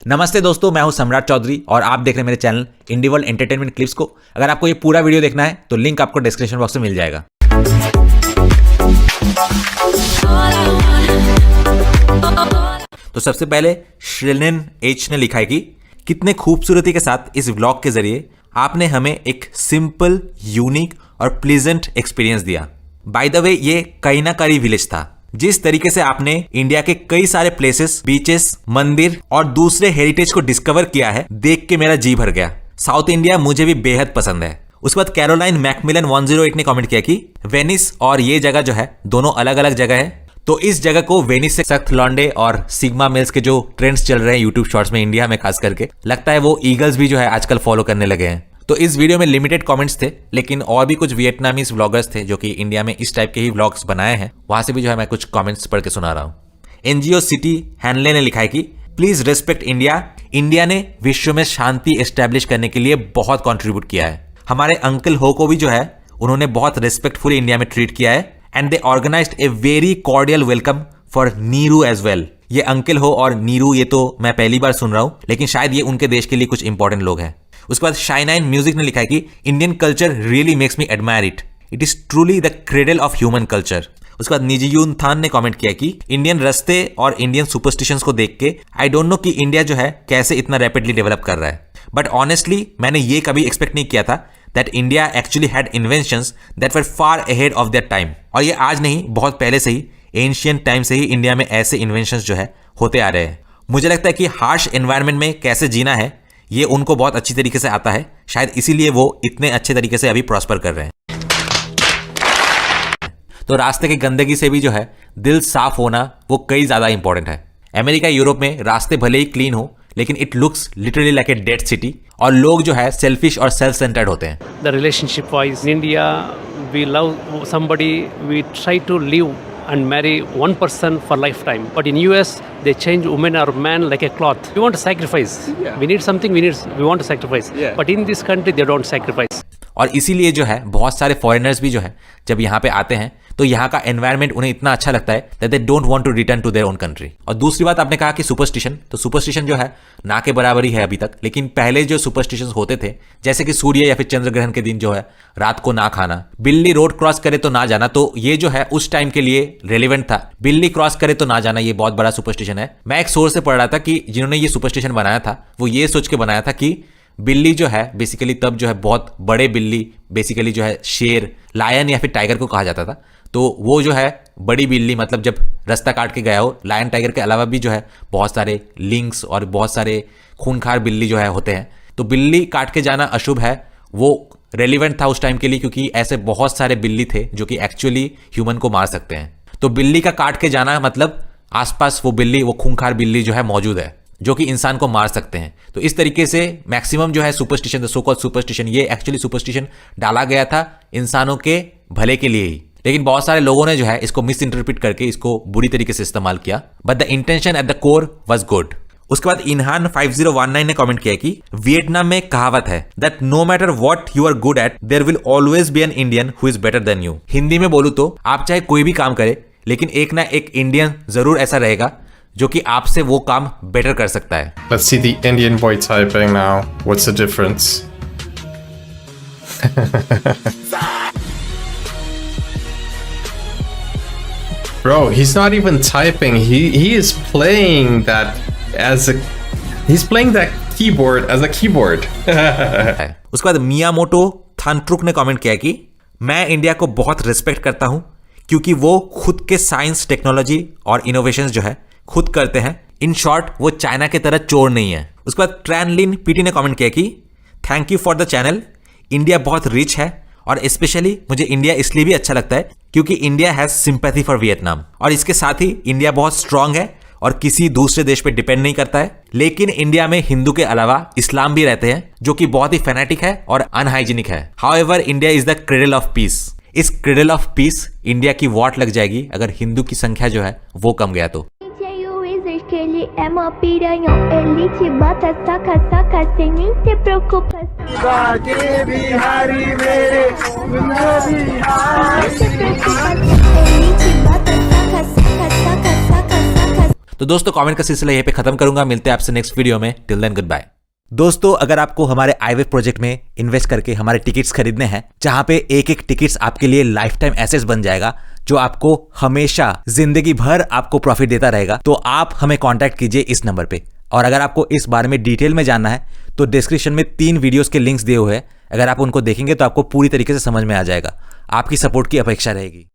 नमस्ते दोस्तों, मैं हूं सम्राट चौधरी और आप देख रहे हैं मेरे चैनल इंडी वर्ल्ड एंटरटेनमेंट क्लिप्स को। अगर आपको ये पूरा वीडियो देखना है तो लिंक आपको डिस्क्रिप्शन बॉक्स में मिल जाएगा। तो सबसे पहले श्रेलिन एच ने लिखा है कि कितने खूबसूरती के साथ इस व्लॉग के जरिए आपने हमें एक सिंपल, यूनिक और प्लीजेंट एक्सपीरियंस दिया। बाय द वे, ये कईनाकारी विलेज था। जिस तरीके से आपने इंडिया के कई सारे प्लेसेस, बीचेस, मंदिर और दूसरे हेरिटेज को डिस्कवर किया है, देख के मेरा जी भर गया। साउथ इंडिया मुझे भी बेहद पसंद है। उसके बाद कैरोलाइन मैकमिलन 108 ने कमेंट किया कि वेनिस और ये जगह जो है दोनों अलग अलग जगह है, तो इस जगह को वेनिस से सख्त लॉन्डे और सिग्मा मेल्स के जो ट्रेंड्स चल रहे हैं यूट्यूब शॉर्ट्स में इंडिया में खास करके, लगता है वो ईगल्स भी जो है आजकल फॉलो करने लगे हैं। तो इस वीडियो में लिमिटेड कमेंट्स थे, लेकिन और भी कुछ वियतनामीज व्लॉगर्स थे जो कि इंडिया में इस टाइप के ही व्लॉग्स बनाए हैं, वहां से भी जो है मैं कुछ कमेंट्स पढ़ के सुना रहा हूं। एनजीओ सिटी हैनले ने लिखा है कि प्लीज रेस्पेक्ट इंडिया। इंडिया ने विश्व में शांति एस्टैब्लिश करने के लिए बहुत कंट्रीब्यूट किया है। हमारे अंकल हो को भी जो है उन्होंने बहुत रेस्पेक्टफुली इंडिया में ट्रीट किया है and they organized a very cordial welcome for Neeru as well. ये अंकल हो और नीरू, ये तो मैं पहली बार सुन रहा हूं, लेकिन शायद ये उनके देश के लिए कुछ इंपॉर्टेंट लोग हैं। उसके बाद शाइनाइन म्यूजिक ने लिखा है कि Indian culture really makes me admire it. It is truly the cradle of human culture. उसके बाद निजीयून थान ने कमेंट किया कि इंडियन रस्ते और इंडियन सुपरस्टिशंस को देख के आई डोंट नो कि इंडिया जो है कैसे इतना रैपिडली डेवलप कर रहा है, बट ऑनेस्टली मैंने ये कभी एक्सपेक्ट नहीं किया था that India actually had inventions that were far ahead of their time. और ये आज नहीं, बहुत पहले से ही, एंशिएंट टाइम से ही इंडिया में ऐसे इन्वेंशंस जो है होते आ रहे हैं। मुझे लगता है कि हार्श एनवायरनमेंट में कैसे जीना है ये उनको बहुत अच्छी तरीके से आता है, शायद इसीलिए वो इतने अच्छे तरीके से अभी प्रॉस्पर कर रहे हैं। तो रास्ते की गंदगी से भी जो है दिल साफ होना वो कई ज्यादा इंपॉर्टेंट है। अमेरिका, यूरोप में रास्ते भले ही क्लीन हो, लेकिन it looks literally like a dead city और लोग जो है सेल्फिश और सेल्फ सेंटर्ड होते हैं। The relationship wise, in India, we love somebody, we try to live and marry one person for lifetime. But in US, they change woman or man like a cloth. We want to sacrifice. Yeah. We need something. We want to sacrifice. Yeah. But in this country, they don't sacrifice. और इसीलिए जो है बहुत सारे foreigners भी जो है जब यहाँ पे आते हैं तो यहाँ का एनवायरनमेंट उन्हें इतना अच्छा लगता है that they don't want to return to their own country. और दूसरी बात, आपने कहा कि सुपरस्टिशन, तो सुपरस्टिशन जो है ना के बराबर ही है अभी तक, लेकिन पहले जो सुपरस्टिशंस होते थे, जैसे कि सूर्य या फिर चंद्र ग्रहण के दिन जो है रात को ना खाना, बिल्ली रोड क्रॉस करे तो ना जाना, तो ये जो है उस टाइम के लिए रेलिवेंट था। बिल्ली क्रॉस करे तो ना जाना, ये बहुत बड़ा सुपरस्टिशन है। मैं एक सोर्स से पढ़ रहा था कि जिन्होंने ये सुपरस्टिशन बनाया था वो ये सोच के बनाया था कि बिल्ली जो है बेसिकली तब जो है बहुत बड़े बिल्ली, बेसिकली जो है शेर, लायन या फिर टाइगर को कहा जाता था, तो वो जो है बड़ी बिल्ली मतलब जब रास्ता काट के गया हो, लायन टाइगर के अलावा भी जो है बहुत सारे लिंक्स और बहुत सारे खूंखार बिल्ली जो है होते हैं, तो बिल्ली काट के जाना अशुभ है। वो रेलिवेंट था उस टाइम के लिए क्योंकि ऐसे बहुत सारे बिल्ली थे जो कि एक्चुअली ह्यूमन को मार सकते हैं। तो बिल्ली का काट के जाना मतलब आसपास वो बिल्ली, वो खूंखार बिल्ली जो है मौजूद है जो कि इंसान को मार सकते हैं। तो इस तरीके से मैक्सिमम जो है सुपरस्टिशन, सो कॉल्ड सुपरस्टिशन, ये एक्चुअली सुपरस्टिशन डाला गया था इंसानों के भले के लिए ही, लेकिन बहुत सारे लोगों ने जो है इसको मिस इंटरप्रिट करके इसको बुरी तरीके से इस्तेमाल किया, but the intention at the core was good. उसके बाद इनहान 5019 ने कमेंट किया कि वियतनाम में कहावत है that no matter what you are good at there will always be an Indian who is better than you. Hindi में बोलूं तो आप चाहे कोई भी काम करे, लेकिन एक ना एक इंडियन जरूर ऐसा रहेगा जो कि आपसे वो काम बेटर कर सकता है। Let's see the Indian boy typing now. What's the difference? Bro, he's not even typing. He is playing that as a he's playing that keyboard as a keyboard. उसके बाद मियामोटो थानट्रुक ने कमेंट किया कि मैं India को बहुत respect करता हूं क्योंकि वो खुद के साइंस, टेक्नोलॉजी और इनोवेशंस जो है खुद करते हैं। इन शॉर्ट, वो चाइना की तरह चोर नहीं है। उसके बाद ट्रैनलिन पीटी ने कमेंट किया कि thank you for the channel. India बहुत रिच है और स्पेशली मुझे इंडिया इसलिए भी अच्छा लगता है क्योंकि India has sympathy for Vietnam, और इसके साथ ही इंडिया बहुत स्ट्रांग है और किसी दूसरे देश पे डिपेंड नहीं करता है। लेकिन इंडिया में हिंदू के अलावा इस्लाम भी रहते हैं जो कि बहुत ही फैनेटिक है और अनहाइजीनिक है। However, India is the cradle of peace. इस क्रेडल ऑफ पीस इंडिया की वॉट लग जाएगी अगर हिंदू की संख्या जो है वो कम गया तो। que ele é mó piranhão, ele te bota, saca, saca, sem nem ter preocupação. Ele te bota, saca, saca, saca, saca, saca. तो दोस्तों कमेंट का सिलसिला यहीं पे खत्म करूंगा, मिलते हैं आपसे नेक्स्ट वीडियो में। Till then goodbye. दोस्तों अगर आपको हमारे iWave प्रोजेक्ट में इन्वेस्ट करके हमारे टिकट्स खरीदने हैं, जहां पे एक एक टिकट्स आपके लिए लाइफ टाइम एसेट्स बन जाएगा, जो आपको हमेशा जिंदगी भर आपको प्रॉफिट देता रहेगा, तो आप हमें कांटेक्ट कीजिए इस नंबर पे। और अगर आपको इस बारे में डिटेल में जानना है तो डिस्क्रिप्शन में 3 वीडियोस के लिंक्स दिए हुए हैं, अगर आप उनको देखेंगे तो आपको पूरी तरीके से समझ में आ जाएगा। आपकी सपोर्ट की अपेक्षा रहेगी।